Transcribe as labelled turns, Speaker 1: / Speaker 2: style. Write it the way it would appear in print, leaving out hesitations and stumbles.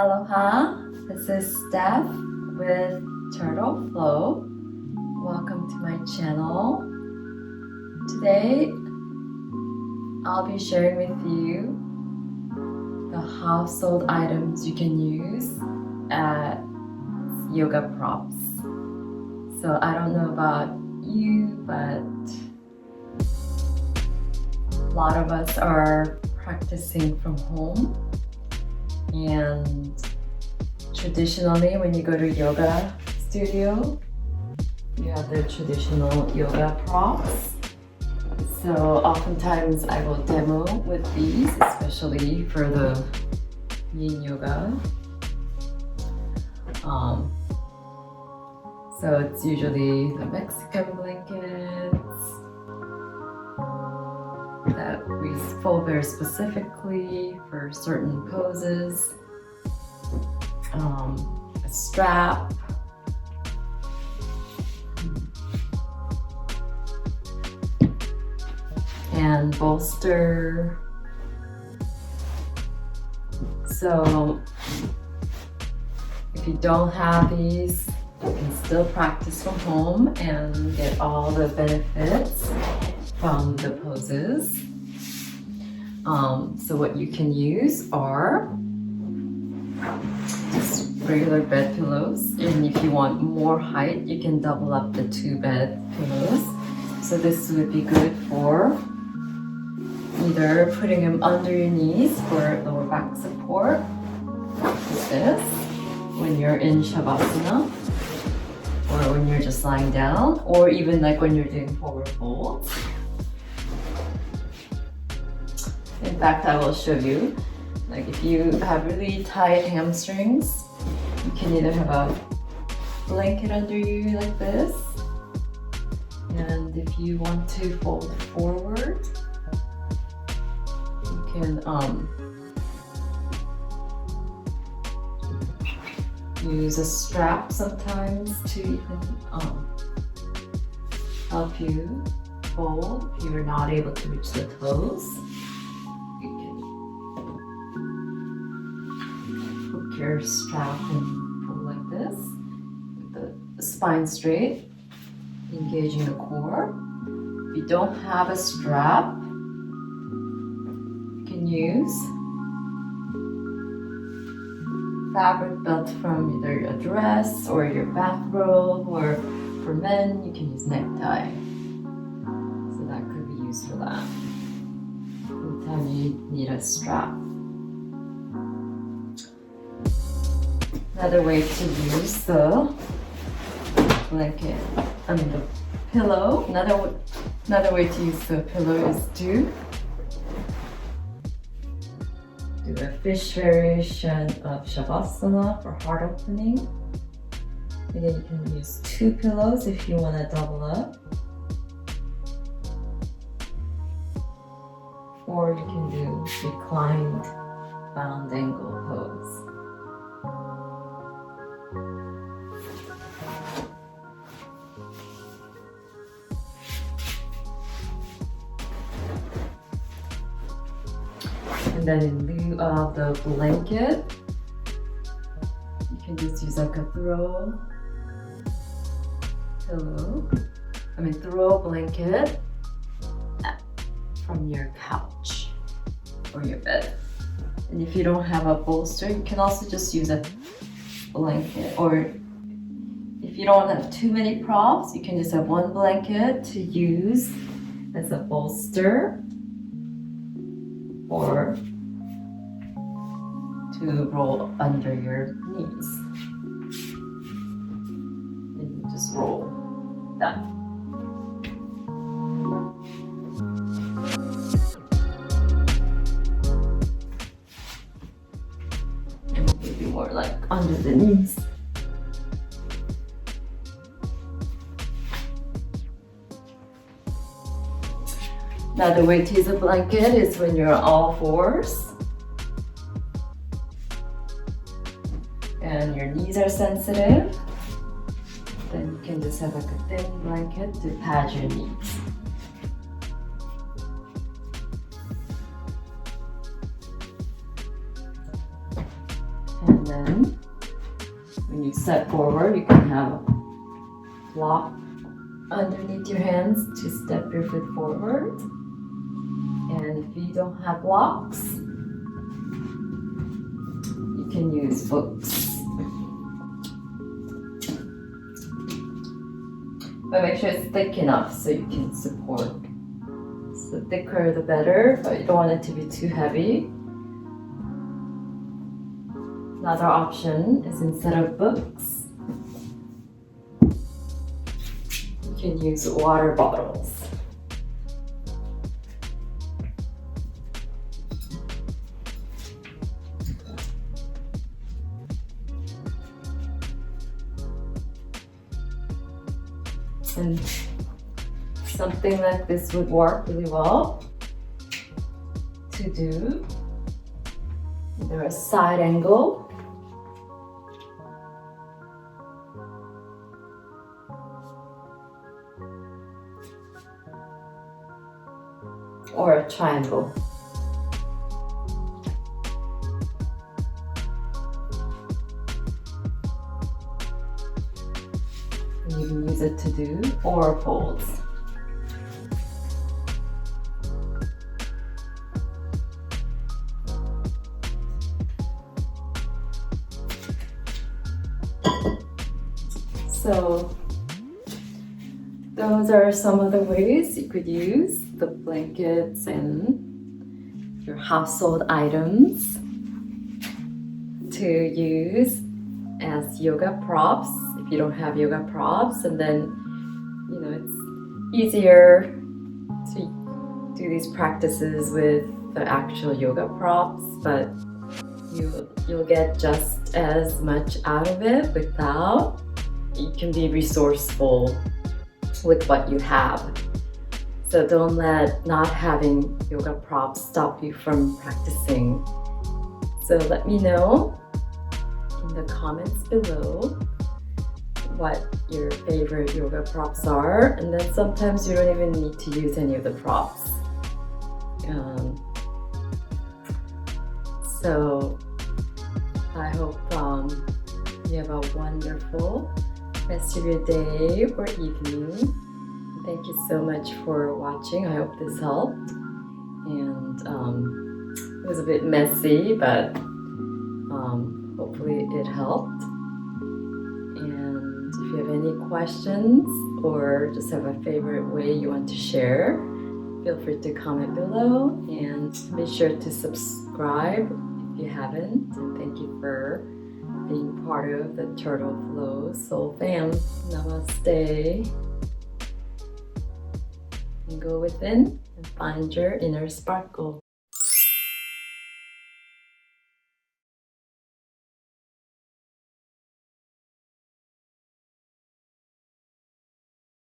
Speaker 1: Aloha, this is Steph with Turtle Flow. Welcome to my channel. Today, I'll be sharing with you the household items you can use as yoga props. So I don't know about you, but a lot of us are practicing from home. And traditionally, when you go to yoga studio, you have the traditional yoga props. So oftentimes I will demo with these, especially for the yin yoga. So it's usually the Mexican blankets that we fold very specifically for certain poses. A strap, and bolster. So if you don't have these, you can still practice from home and get all the benefits from the poses. So what you can use are just regular bed pillows, and if you want more height, you can double up the 2 bed pillows. So this would be good for either putting them under your knees for lower back support, like this, when you're in Shavasana, or when you're just lying down, or even like when you're doing forward folds. In fact, I will show you, like if you have really tight hamstrings, you can either have a blanket under you like this, and if you want to fold forward, you can use a strap sometimes to even help you fold if you're not able to reach the toes. Your strap and pull like this with the spine straight, engaging the core. If you don't have a strap, you can use fabric belt from either a dress or your bathrobe, or for men you can use necktie. So that could be used for that. Anytime you need a strap. Another way to use the blanket, the pillow. Another way to use the pillow is to do a fish variation of Shavasana for heart opening. Again, you can use 2 pillows if you want to double up, or you can do reclined bound angle pose. And then in lieu of the blanket, you can just use like a throw blanket from your couch or your bed. And if you don't have a bolster, you can also just use a blanket. Or if you don't have too many props, you can just have 1 blanket to use as a bolster, or to roll under your knees. And you just roll. Done. And maybe more like under the knees. Another way to use a blanket is when you're on all fours and your knees are sensitive. Then you can just have like a thin blanket to pad your knees. And then when you step forward, you can have a block underneath your hands to step your foot forward. And if you don't have blocks, you can use books. But make sure it's thick enough so you can support. So the thicker the better, but you don't want it to be too heavy. Another option is instead of books, you can use water bottles. And something like this would work really well to do. Either a side angle or a triangle. And you can use it to do oar folds. So those are some of the ways you could use the blankets and your household items to use as yoga props if you don't have yoga props, and then it's easier to do these practices with the actual yoga props, but you'll get just as much out of it without. You can be resourceful with what you have. So don't let not having yoga props stop you from practicing. So let me know in the comments below what your favorite yoga props are, and then sometimes you don't even need to use any of the props. So I hope you have a wonderful rest of your day or evening. Thank you so much for watching. I hope this helped. And it was a bit messy, but hopefully it helped. And if you have any questions or just have a favorite way you want to share, feel free to comment below, and be sure to subscribe if you haven't. And thank you for being part of the Turtle Flow Soul Fam. Namaste. And go within and find your inner sparkle.